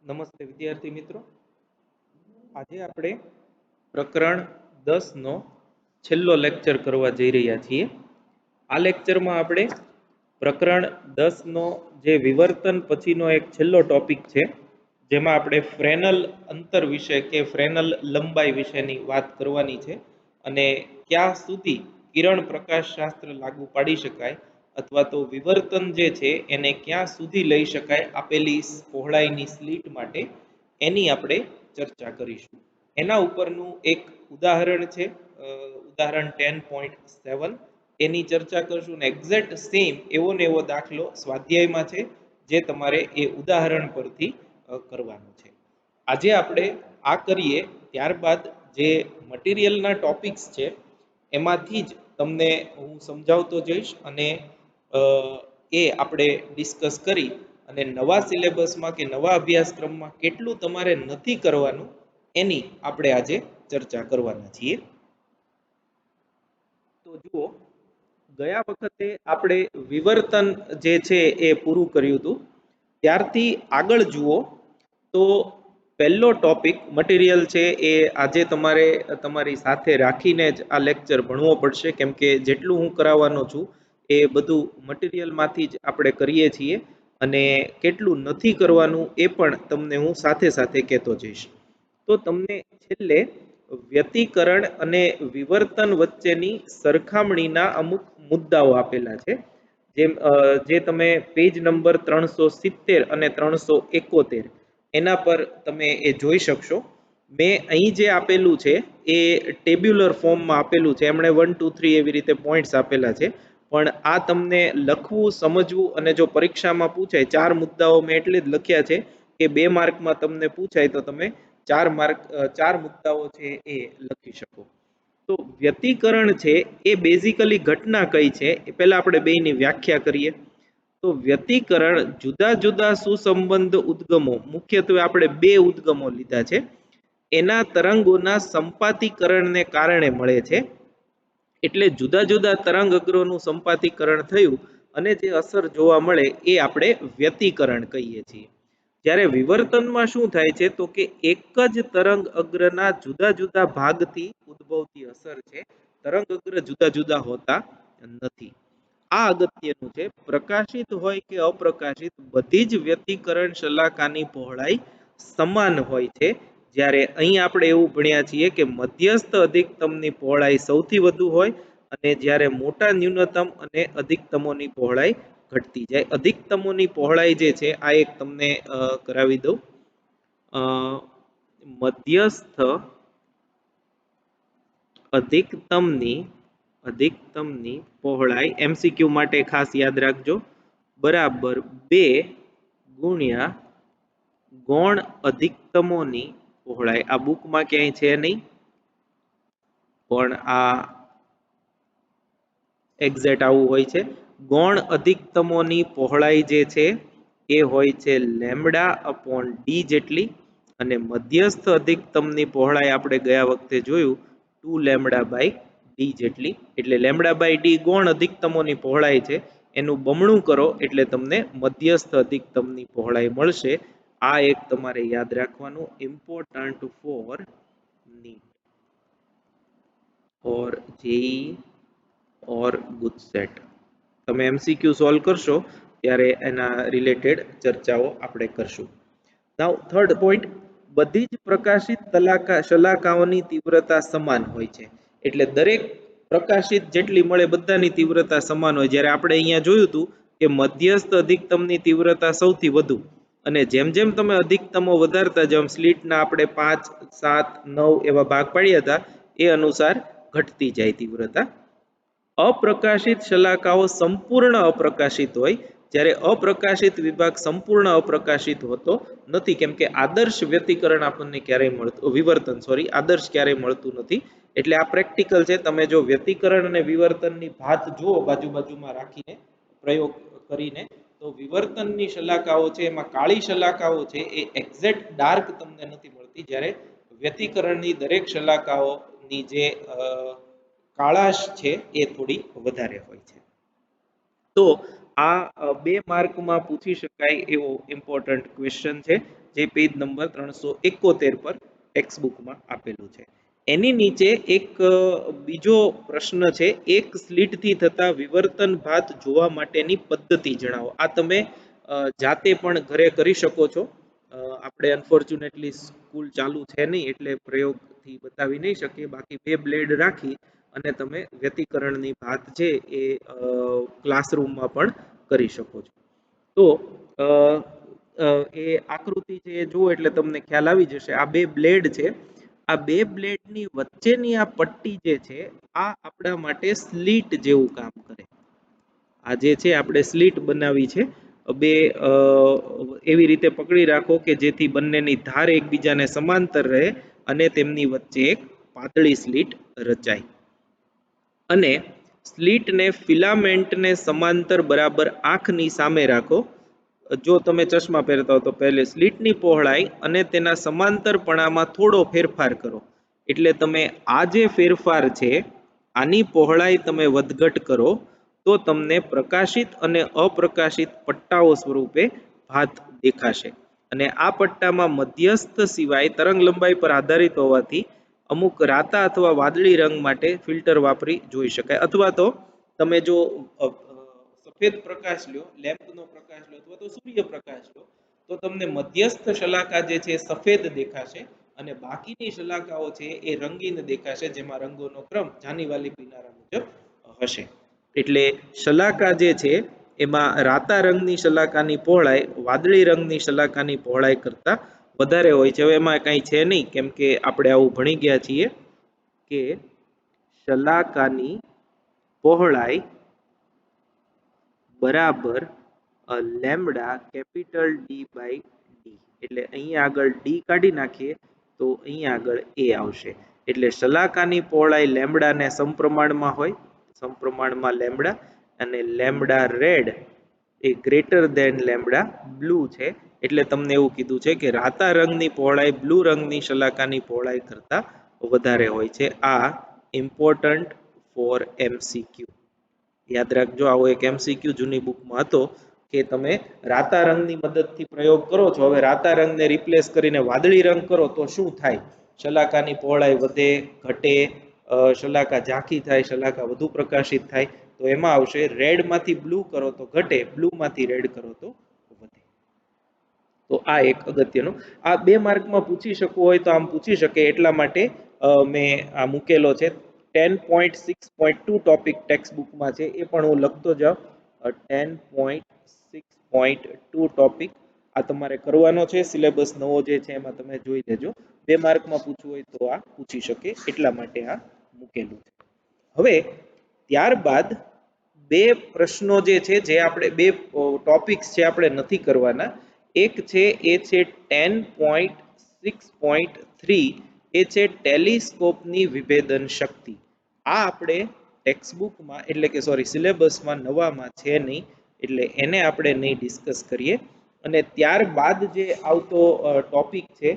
નમસ્તે વિદ્યાર્થી મિત્રો, આજે આપણે પ્રકરણ 10 નો છેલ્લો લેક્ચર કરવા જઈ રહ્યા છીએ. આ લેક્ચરમાં આપણે પ્રકરણ 10 નો જે વિવર્તન પછીનો એક છેલ્લો ટોપિક છે, જેમાં આપણે ફ્રેનલ અંતર વિશે કે ફ્રેનલ લંબાઈ વિશેની વાત કરવાની છે અને ક્યાં સુધી કિરણ પ્રકાશ શાસ્ત્ર લાગુ પાડી શકાય અથવા તો વિવર્તન જે છે એને ક્યાં સુધી લઈ શકાય આપેલી પહોળાઈની સ્લીટ માટે, એની આપણે ચર્ચા કરીશું. એના ઉપરનું એક ઉદાહરણ છે, ઉદાહરણ 10.7, એની ચર્ચા કરશું ને એક્ઝેક્ટ સેમ એવો ને એવો દાખલો સ્વાધ્યાયમાં છે જે તમારે એ ઉદાહરણ પરથી કરવાનો છે. આજે આપણે આ કરીએ ત્યારબાદ જે મટીરિયલના ટોપિક્સ છે એમાંથી જ તમને હું સમજાવતો જઈશ અને એ આપણે ડિસ્કસ કરી અને નવા સિલેબસમાં કે નવા અભ્યાસક્રમમાં કેટલું તમારે નથી કરવાનું એની આપણે આજે ચર્ચા કરવાના છીએ. તો જુઓ, ગયા વખતે આપણે વિવર્તન જે છે એ પૂરું કર્યું હતું. ત્યારથી આગળ જુઓ તો પહેલો ટોપિક મટીરિયલ છે એ આજે તમારે તમારી સાથે રાખીને જ આ લેક્ચર ભણવો પડશે, કેમ કે જેટલું હું કરાવવાનો છું એ બધું મટીરિયલમાંથી જ આપણે કરીએ છીએ અને કેટલું નથી કરવાનું એ પણ તમને હું સાથે સાથે કહેતો જઈશ. તો તમને છેલ્લે વ્યતિકરણ અને વિવર્તન વચ્ચેની સરખામણીના અમુક મુદ્દાઓ આપેલા છે, જે તમે પેજ નંબર 370 અને 371 એના પર તમે એ જોઈ શકશો. મેં અહીં જે આપેલું છે એ ટેબ્યુલર ફોર્મમાં આપેલું છે, એમણે 1 2 3 એવી રીતે પોઈન્ટ્સ આપેલા છે, પણ આ તમને લખવું સમજવું અને જો પરીક્ષામાં પૂછાય, 4 મુદ્દાઓ મેં એટલે જ લખ્યા છે કે 2 માર્કમાં તમને પૂછાય તો તમે 4 મુદ્દાઓ છે એ લખી શકો. તો વ્યતિકરણ છે એ બેઝિકલી ઘટના કઈ છે એ પહેલા આપણે બેયની વ્યાખ્યા કરીએ. તો વ્યતિકરણ જુદા જુદા સુસંબંધ ઉદ્ગમો, મુખ્યત્વે આપણે 2 ઉદ્ગમો લીધા છે, એના તરંગોના સંપાતીકરણને કારણે મળે છે. એટલે જુદા જુદા તરંગ અગ્રોનું સંપાતીકરણ થયું અને જે અસર જોવા મળે એ આપણે વ્યતિકરણ કહીએ છીએ. જ્યારે વિવર્તનમાં શું થાય છે તો કે એક જ તરંગ અગ્રના જુદા જુદા ભાગથી ઉદ્ભવતી અસર છે, તરંગ અગ્ર જુદા જુદા હોતા નથી. આ અગત્યનું છે. પ્રકાશિત હોય કે અપ્રકાશિત, બધી જ વ્યતિકરણ શલાકાની પહોળાઈ સમાન હોય છે. જ્યારે અહીં આપણે એવું ભણ્યા છીએ કે મધ્યસ્થ અધિકતમની પહોળાઈ સૌથી વધુ હોય અને જ્યારે મોટા ન્યૂનતમ અને અધિકતમોની પહોળાઈ ઘટતી જાય. અધિકતમોની પહોળાઈ જે છે આ એક તમને કરાવી દઉં. મધ્યસ્થ અધિકતમની પહોળાઈ MCQ માટે ખાસ યાદ રાખજો, બરાબર 2 ગુણ્યા ગૌણ અધિકતમોની પહોળાઈ. આ બુકમાં ક્યાંય છે નહીં, પણ આ એક્ઝેક્ટ આવું હોય છે. ગૌણ અધિકતમોની પહોળાઈ જે છે એ હોય છે લેમ્ડા અપોન ડી જેટલી, અને મધ્યસ્થ અધિકતમની પહોળાઈ આપણે ગયા વખતે જોયું 2 લેમ્ડા બાય ડી જેટલી. એટલે લેમ્ડા બાય ડી ગૌણ અધિકતમોની પહોળાઈ છે, એનું બમણું કરો એટલે તમને મધ્યસ્થ અધિકતમની પહોળાઈ મળશે. આ એક તમારે યાદ રાખવાનું, important for NEET or JEE or GUJCET. તમે MCQ સોલ્વ કરશો ત્યારે એના રિલેટેડ ચર્ચાઓ આપણે કરશું. નાઉ થર્ડ પોઈન્ટ, બધી જ પ્રકાશિત શલાકાઓની તીવ્રતા સમાન હોય છે. એટલે દરેક પ્રકાશિત જેટલી મળે બધાની તીવ્રતા સમાન હોય. જ્યારે આપણે અહીંયા જોયું હતું કે મધ્યસ્થ અધિકતમની તીવ્રતા સૌથી વધુ, અને જેમ જેમ તમે અધિકતમો વધારતા જાવ, સ્લીટના આપણે 5 7 9 એવા ભાગ પાડ્યા હતા, એ અનુસાર ઘટતી જાય તીવ્રતા. અપ્રકાશિત શલાકાઓ સંપૂર્ણ અપ્રકાશિત હોય, જ્યારે અપ્રકાશિત વિભાગ સંપૂર્ણ અપ્રકાશિત હોતો નથી, કેમ કે આદર્શ વ્યતિકરણ આપણને ક્યારેય મળતું, વિવર્તન સોરી, આદર્શ ક્યારેય મળતું નથી. એટલે આ પ્રેક્ટિકલ છે. તમે જો વ્યતિકરણ અને વિવર્તનની ભાત જુઓ બાજુ બાજુમાં રાખીને પ્રયોગ કરીને, તો વિવર્તનની શલાકાઓ છે એમાં કાળી શલાકાઓ છે એ એક્ઝેક્ટ ડાર્ક તમને નથી મળતી, જ્યારે વ્યતિકરણની દરેક શલાકાઓની જે કાળાશ છે એ થોડી વધારે હોય છે. તો આ 2 માર્કમાં પૂછી શકાય એવો ઇમ્પોર્ટન્ટ ક્વેશ્ચન છે, જે પેજ નંબર 371 પર ટેક્સ્ટ બુકમાં આપેલું છે. એની નીચે એક બીજો પ્રશ્ન છે, એક સ્લિટથી થતા વિવર્તન ભાત જોવા માટેની પદ્ધતિ જણાવો. આ તમે જાતે પણ ઘરે કરી શકો છો. આપણે અનફોર્ચ્યુનેટલી સ્કૂલ ચાલુ છે નહીં એટલે પ્રયોગથી બતાવી નહીં શકીએ, બાકી 2 બ્લેડ રાખી અને તમે વ્યતિકરણની ભાત છે એ ક્લાસરૂમમાં પણ કરી શકો છો. તો એ આકૃતિ છે એ જુઓ એટલે તમને ખ્યાલ આવી જશે. આ 2 બ્લેડ છે. આ 2 બ્લેડની વચ્ચેની આ પટ્ટી જે છે આ આપણા માટે સ્લીટ જેવું કામ કરે. આ જે છે આપણે સ્લીટ બનાવી છે. 2 એવી રીતે પકડી રાખો કે જેથી બંનેની ધાર એકબીજાને સમાંતર રહે અને તેમની વચ્ચે એક પાતળી સ્લીટ રચાય. અને સ્લીટને ફિલામેન્ટને સમાંતર બરાબર આંખની સામે રાખો. જો તમે ચશ્મા પહેરતા હો તો પહેલે સ્લીટની પહોળાઈ અને તેના સમાંતરપણામાં થોડો ફેરફાર કરો. એટલે તમે આ જે ફેરફાર છે આની પહોળાઈ તમે વધઘટ કરો તો તમને પ્રકાશિત અને અપ્રકાશિત પટ્ટાઓ સ્વરૂપે ભાત દેખાશે. અને આ પટ્ટામાં મધ્યસ્થ સિવાય તરંગ લંબાઈ પર આધારિત હોવાથી અમુક રાતા અથવા વાદળી રંગ માટે ફિલ્ટર વાપરી જોઈ શકાય. અથવા તો તમે જો સફેદ પ્રકાશ લ્યો, લેમ્પનો પ્રકાશ લ્યો અથવા તો સૂર્યપ્રકાશ લ્યો તો તમને મધ્યસ્થ શલાકા જે છે સફેદ દેખાશે અને બાકીની શલાકાઓ છે એ રંગીન દેખાશે, જેમાં રંગોનો ક્રમ જાનીવાલી પીનારા મુજબ હશે. એટલે શલાકા જે છે એમાં રાતા રંગની શલાકાની પહોળાઈ વાદળી રંગની શલાકાની પહોળાઈ કરતા વધારે હોય છે. હવે એમાં કંઈ છે નહીં, કેમ કે આપણે આવું ભણી ગયા છીએ કે શલાકાની પહોળાઈ બરાબર lambda capital D by D. એટલે અહીંયા આગળ ડી કાઢી નાખીએ તો અહીંયા આગળ એ આવશે. એટલે શલાકાની પહોળાઈ લેમ્બડાને સમપ્રમાણમાં હોય, સમપ્રમાણમાં લેમ્બડા, અને લેમ્બડા રેડ એ ગ્રેટર ધેન લેમ્બડા બ્લુ છે. એટલે તમને એવું કીધું છે કે રાતા રંગની પહોળાઈ બ્લુ રંગની શલાકાની પહોળાઈ કરતા વધારે હોય છે. આ ઇમ્પોર્ટન્ટ ફોર એમસીક્યુ. યાદ રાખજો, આવો એક એમસીક્યુ જૂની બુકમાં હતો કે તમે રાતા રંગની મદદથી પ્રયોગ કરો છો. હવે રાતા રંગને રિપ્લેસ કરીને વાદળી રંગ કરો તો શું થાય? શલાકાની પહોળાઈ વધે, ઘટે, શલાકા ઝાંખી થાય, શલાકા વધુ પ્રકાશિત થાય. તો એમાં આવશે રેડમાંથી બ્લુ કરો તો ઘટે, બ્લુમાંથી રેડ કરો તો વધે. તો આ એક અગત્યનું, આ 2 માર્કમાં પૂછી શકવું હોય તો આમ પૂછી શકે, એટલા માટે મેં આ મૂકેલો છે. 10.6.2 ટોપિક ટેક્સ્ટ બુકમાં છે, એ પણ હું લખતો જાઉં. 10.6.2 ટોપિક આ તમારે કરવાનો છે. સિલેબસ નવો જે છે એમાં તમે જોઈ લેજો. 2 માર્કમાં પૂછવું હોય તો આ પૂછી શકે, એટલા માટે આ મૂકેલું છે. હવે ત્યારબાદ 2 પ્રશ્નો જે છે, જે આપણે 2 ટોપિક્સ છે આપણે નથી કરવાના. એક છે એ છે 10.6.3, એ છે ટેલિસ્કોપની વિભેદન શક્તિ. આ આપણે ટેક્સ્ટબુકમાં એટલે કે સોરી સિલેબસમાં નવામાં છે નહીં, એટલે એને આપણે નહીં ડિસ્કસ કરીએ. અને ત્યારબાદ જે આવતો ટોપિક છે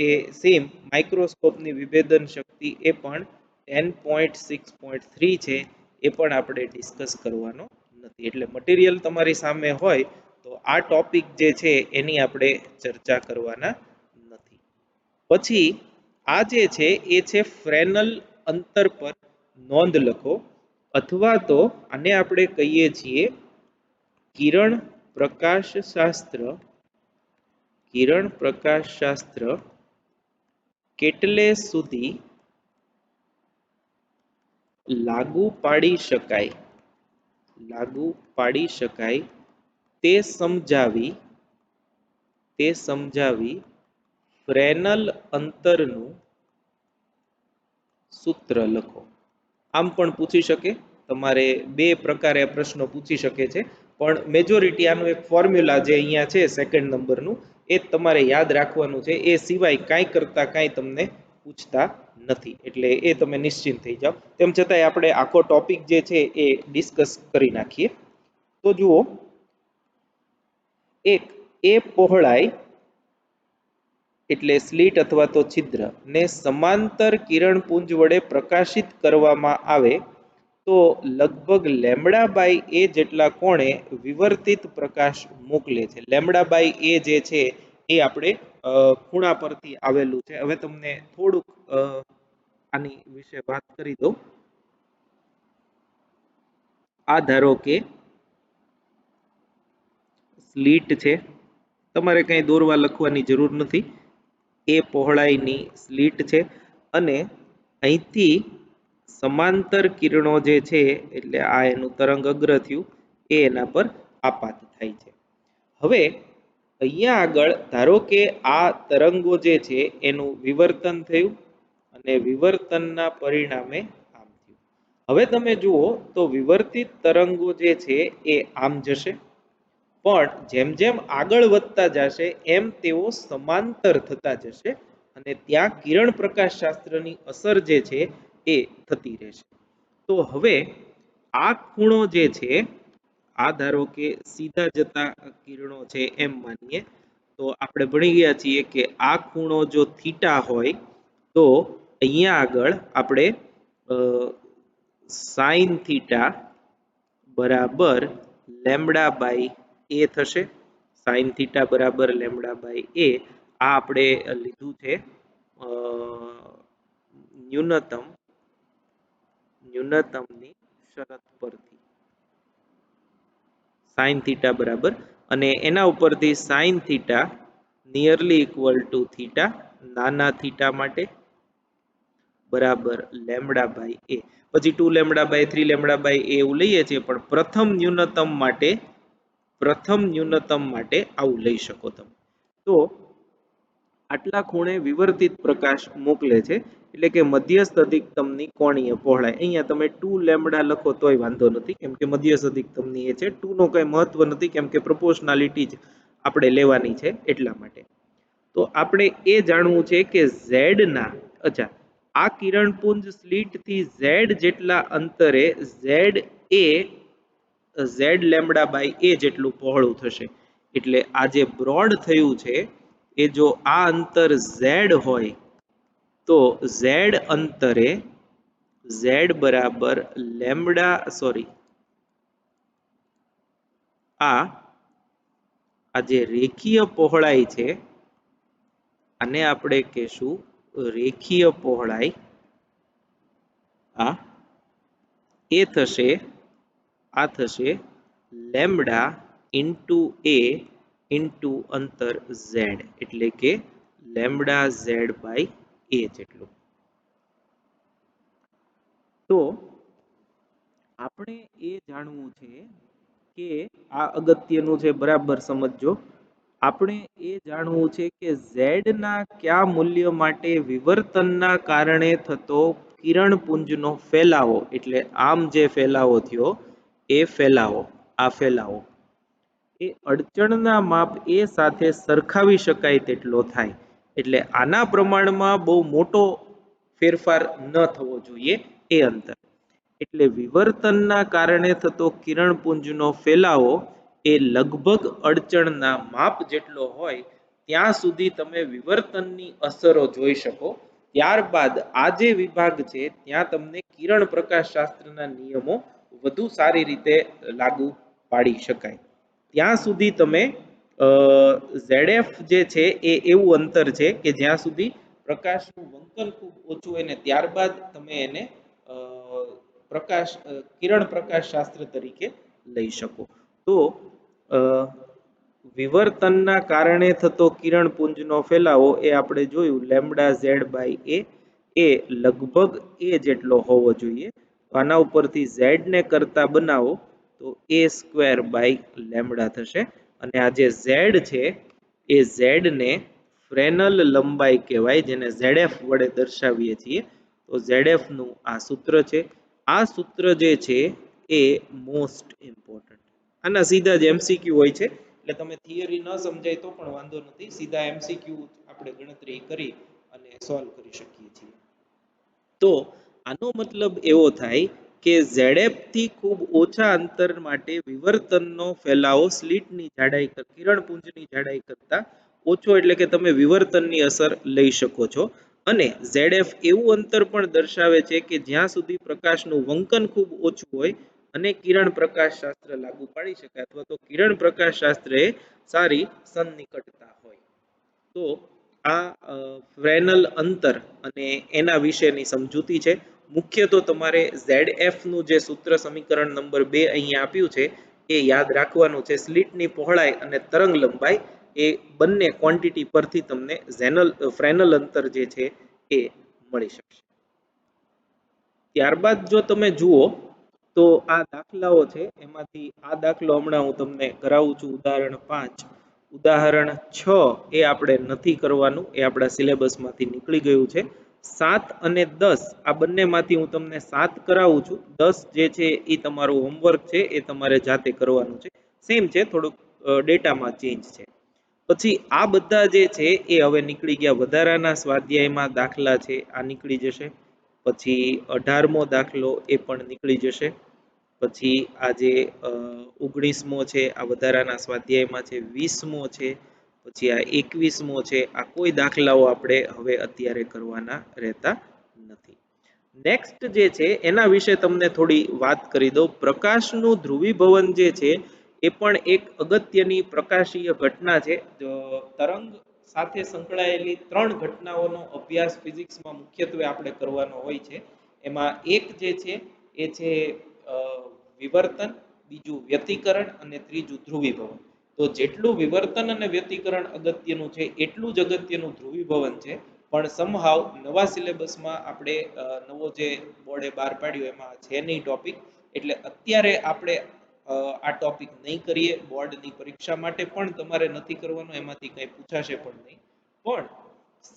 એ સેમ માઇક્રોસ્કોપની વિભેદન શક્તિ, એ પણ 10.6.3 છે, એ પણ આપણે ડિસ્કસ કરવાનો નથી. એટલે મટીરિયલ તમારી સામે હોય તો આ ટોપિક જે છે એની આપણે ચર્ચા કરવાના નથી. પછી આ જે છે એ છે ફ્રેનલ અંતર પર નોંધ લખો, અથવા તો આને આપણે કહીએ છીએ કિરણ પ્રકાશ શાસ્ત્ર કેટલે સુધી લાગુ પાડી શકાય તે સમજાવી ફ્રેનલ અંતરનું સૂત્ર લખો. આમ પણ પૂછી શકે, તમારે 2 પ્રકારે પ્રશ્નો પૂછી શકે છે, પણ મેજોરિટી આનું એક ફોર્મ્યુલા જે અહીંયા છે સેકન્ડ નંબરનું, એ તમારે યાદ રાખવાનું છે. એ સિવાય કાંઈ કરતા કાંઈ તમને પૂછતા નથી, એટલે એ તમે નિશ્ચિંત થઈ જાઓ. તેમ છતાંય આપણે આખો ટોપિક જે છે એ ડિસ્કસ કરી નાખીએ. તો જુઓ, એક એ પહોળાઈ એટલે સ્લીટ અથવા તો છિદ્ર ને સમાંતર કિરણપુંજ વડે પ્રકાશિત કરવામાં આવે તો લગભગ લેમડા બાય એ જેટલા કોણે વિવર્તિત પ્રકાશ મોકલે છે. લેમડા બાય એ જે છે એ આપણે ખૂણા પરથી આવેલું છે. હવે તમને થોડુંક આની વિશે વાત કરી દઉં. આ ધારો કે સ્લીટ છે, તમારે કંઈ દોરવા લખવાની જરૂર નથી. એ પહોળાઈની સ્લીટ છે અને અહીંથી સમાંતર કિરણો જે છે એટલે આ એનું તરંગ અગ્ર થયું એ એના પર આપાત થાય છે. હવે અહીંયા આગળ ધારો કે આ તરંગો જે છે એનું વિવર્તન થયું અને વિવર્તનના પરિણામે આમ થયું. હવે તમે જુઓ તો વિવર્તિત તરંગો જે છે એ આમ જશે, પણ જેમ જેમ આગળ વધતા જશે એમ તેઓ સમાંતર થતા જશે અને ત્યાં કિરણ પ્રકાશ શાસ્ત્રની અસર જે છે એ થતી રહેશે. તો હવે આ ખૂણો જે છે, આ ધારો કે સીધા જતા કિરણો છે એમ માનીએ તો આપણે ભણી ગયા છીએ કે આ ખૂણો જો થીટા હોય તો અહીંયા આગળ આપણે સાઇન થીટા બરાબર લેમડા બાય એ થશે. સાઇન થીટા બરાબર લેમડા બાય એ આ આપણે લીધું છે ન્યૂનતમની શરત પરથી. સાઇન થીટા બરાબર અને એના ઉપરથી sine theta nearly equal to theta નાના થીટા માટે બરાબર લેમડા બાય એ. પછી 2 લેમડા બાય 3 લેમડા બાય એ એવું લઈએ છીએ, પણ પ્રથમ ન્યૂનતમ માટે આવું લઈ શકો તમે. તો આટલા ખૂણે વિવર્તિત પ્રકાશ મોકલે છે એટલે કે મધ્યસ્થ અધિકતમની કોણીય પહોળાઈ. અહીંયા તમે 2 લેમડા લખો તોય વાંધો નથી, કેમ કે મધ્યસ્થ અધિકતમની એ છે. 2 નો કઈ મહત્વ નથી, કેમ કે પ્રોપોર્શનાલિટી જ આપણે લેવાની છે એટલા માટે. તો આપણે એ જાણવું છે કે Z ના આ કિરણપુંજ સ્લીટ થી Z જેટલા અંતરે Z લેમડા બાય એ જેટલું પહોળું થશે. એટલે આ જે બ્રોડ થયું છે એ જો આ અંતર Z હોય તો Z અંતરે Z બરાબર લેમડા આ જે રેખીય પહોળાઈ છે આને આપણે કહેશું રેખીય પહોળાઈ. આ થશે લેમડા ઇન્ટુ એ ઇન્ટુ અંતર Z, એટલે કે લેમડા Z બાય એ જેટલું. તો આપણે એ જાણવું છે કે આ અગત્યનું છે, બરાબર સમજજો. આપણે એ જાણવું છે કે Z ના કયા મૂલ્ય માટે વિવર્તનના કારણે થતો કિરણપુંજનો ફેલાવો, એટલે આમ જે ફેલાવો થયો એ ફેલાવો એ અડચણના માપ એ સાથે સરખાવી શકાય તેટલો થાય. એટલે આના પ્રમાણમાં બહુ મોટો ફેરફાર ન થવો જોઈએ એ અંતર. એટલે વિવર્તનના કારણે થતો કિરણપુંજનો ફેલાવો એ લગભગ અડચણના માપ જેટલો હોય ત્યાં સુધી તમે વિવર્તનની અસરો જોઈ શકો. ત્યારબાદ આ જે વિભાગ છે ત્યાં તમને કિરણ પ્રકાશ શાસ્ત્રના નિયમો વધુ સારી રીતે લાગુ પાડી શકાય. ત્યાં સુધી તમે ZF જે છે એ એવું અંતર છે કે જ્યાં સુધી પ્રકાશનું વંકન ખૂબ ઓછું હોય ને ત્યારબાદ તમે એને કિરણ પ્રકાશ શાસ્ત્ર તરીકે લઈ શકો. તો વિવર્તનના કારણે થતો કિરણપુંજનો ફેલાવો એ આપણે જોયું લેમડા Z બાય એ લગભગ એ જેટલો હોવો જોઈએ. આના ઉપરથી Z ને કરતા બનાવો તો a સ્ક્વેર બાય લેમડા થશે. અને આ જે Z છે એ Z ને ફ્રેનલ લંબાઈ કહેવાય, જેને ZF વડે દર્શાવીએ છીએ. તો ZF નું આ સૂત્ર છે. આ સૂત્ર જે છે એ મોસ્ટ ઇમ્પોર્ટન્ટ. આના સીધા જ MCQ હોય છે, એટલે તમે થિયરી ન સમજાય તો પણ વાંધો નથી, સીધા MCQ આપણે ગણતરી કરી અને સોલ્વ કરી શકીએ છીએ. તો આનો મતલબ એવો થાય કે ZF થી ખૂબ ઓછા અંતર માટે વિવર્તનનો ફેલાવો સ્લીટની જાડાઈ કિરણપુંજની જાડાઈ કરતા ઓછો, એટલે કે તમે વિવર્તનની અસર લઈ શકો છો. અને ZF એવું અંતર પણ દર્શાવે છે કે જ્યાં સુધી પ્રકાશનું વંકન ખૂબ ઓછું હોય અને કિરણ પ્રકાશ શાસ્ત્ર લાગુ પાડી શકાય અથવા તો કિરણ પ્રકાશ શાસ્ત્ર એ સારી સન્નિકટતા હોય. તો આ ફ્રેનલ અંતર અને એના વિશેની સમજૂતી છે. મુખ્ય તો તમારે ZF નું જે સૂત્ર સમીકરણ નંબર 2 અહીંયા આપ્યું છે એ યાદ રાખવાનું છે. સ્લિટની પહોળાઈ અને તરંગ લંબાઈ એ બંને ક્વોન્ટિટી પરથી તમને ફ્રેનલ અંતર જે છે એ મળી શકશે. ત્યારબાદ જો તમે જુઓ તો આ દાખલાઓ છે એમાંથી આ દાખલો હમણાં હું તમને કરાવું છું. ઉદાહરણ 5. ઉદાહરણ 6 એ આપણે નથી કરવાનું, એ આપણા સિલેબસમાંથી નીકળી ગયું છે. 7 અને 10 આ બંનેમાંથી હું તમને 7 કરાવું છું. 10 જે છે એ તમારું હોમવર્ક છે, એ તમારે જાતે કરવાનું છે. સેમ છે, થોડુંક ડેટામાં ચેન્જ છે. પછી આ બધા જે છે એ હવે નીકળી ગયા. વધારાના સ્વાધ્યાયમાં દાખલા છે આ નીકળી જશે. પછી 18મો દાખલો એ પણ નીકળી જશે. પછી આ જે 19મો છે આ વધારાના સ્વાધ્યાયમાં છે. 20મો છે, પછી આ 21મો છે. આ કોઈ દાખલાઓ આપણે હવે અત્યારે કરવાના રહેતા નથી. નેક્સ્ટ જે છે એના વિશે તમને થોડી વાત કરી દઉં. પ્રકાશનું ધ્રુવીભવન જે છે એ પણ એક અગત્યની પ્રકાશીય ઘટના છે. તરંગ સાથે સંકળાયેલી 3 ઘટનાઓનો અભ્યાસ ફિઝિક્સમાં મુખ્યત્વે આપણે કરવાનો હોય છે. એમાં એક જે છે એ છે વિવર્તન, બીજું વ્યતિકરણ અને ત્રીજું ધ્રુવીભવન. તો જેટલું વિવર્તન અને વ્યતિકરણ અગત્યનું છે એટલું જ અગત્યનું ધ્રુવીભવન છે. પણ સમહાવ નવા સિલેબસમાં આપણે નવો જે બોર્ડે બહાર પાડ્યો એમાં છે નહીં ટોપિક, એટલે અત્યારે આપણે આ ટોપિક નહીં કરીએ. બોર્ડની પરીક્ષા માટે પણ તમારે નથી કરવાનો, એમાંથી કંઈ પૂછાશે પણ નહીં. પણ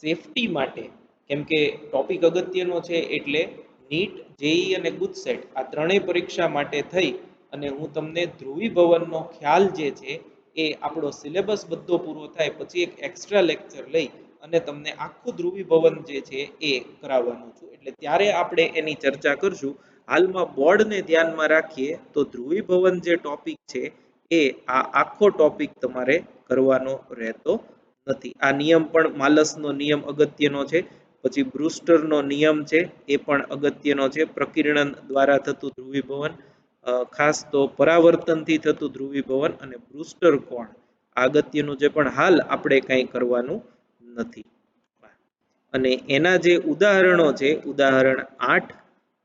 સેફટી માટે, કેમ કે ટોપિક અગત્યનો છે એટલે નીટ, જેઈ અને ગુજસેટ આ ત્રણેય પરીક્ષા માટે થઈ અને હું તમને ધ્રુવીભવનનો ખ્યાલ જે છે એ આપણો સિલેબસ બધો પૂરો થાય પછી એક એક્સ્ટ્રા લેક્ચર લઈ અને તમને આખું ધ્રુવીભવન જે છે એ કરાવવાનું છું. એટલે ત્યારે આપણે એની ચર્ચા કરશું. હાલમાં બોર્ડને ધ્યાનમાં રાખીએ તો ધ્રુવીભવન જે ટોપિક છે એ આ આખો ટોપિક તમારે કરવાનો રહેતો નથી. આ નિયમ પણ માલસનો નિયમ અગત્યનો છે. પછી બ્રુસ્ટરનો નિયમ છે એ પણ અગત્યનો છે. પ્રકીર્ણન દ્વારા થતું ધ્રુવીભવન, ખાસ તો પરાવર્તનથી થતું ધ્રુવીભવન અને બ્રુસ્ટર કોણ આ અગત્યનું છે. પણ હાલ આપણે કંઈ કરવાનું નથી. અને એના જે ઉદાહરણો છે, ઉદાહરણ 8,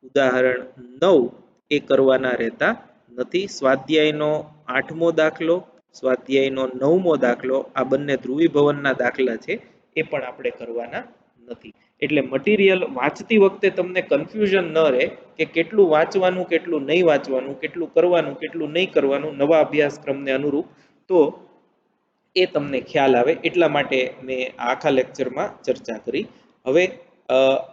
ઉદાહરણ 9 એ કરવાના રહેતા નથી. સ્વાધ્યાયનો 8મો દાખલો, સ્વાધ્યાયનો 9મો દાખલો આ બંને ધ્રુવીભવનના દાખલા છે એ પણ આપણે કરવાના નથી. એટલે મટીરિયલ વાંચતી વખતે તમને કન્ફ્યુઝન ન રહે કે કેટલું વાંચવાનું, કેટલું નહીં વાંચવાનું, કેટલું કરવાનું, કેટલું નહીં કરવાનું નવા અભ્યાસક્રમને અનુરૂપ, તો એ તમને ખ્યાલ આવે એટલા માટે મેં આખા લેક્ચરમાં ચર્ચા કરી. હવે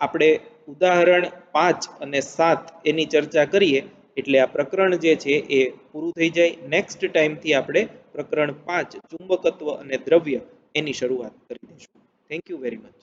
આપણે ઉદાહરણ 5 અને 7 એની ચર્ચા કરીએ એટલે આ પ્રકરણ જે છે એ પૂરું થઈ જાય. નેક્સ્ટ ટાઈમથી આપણે પ્રકરણ 5 ચુંબકત્વ અને દ્રવ્ય એની શરૂઆત કરી દઈશું. Thank you very much.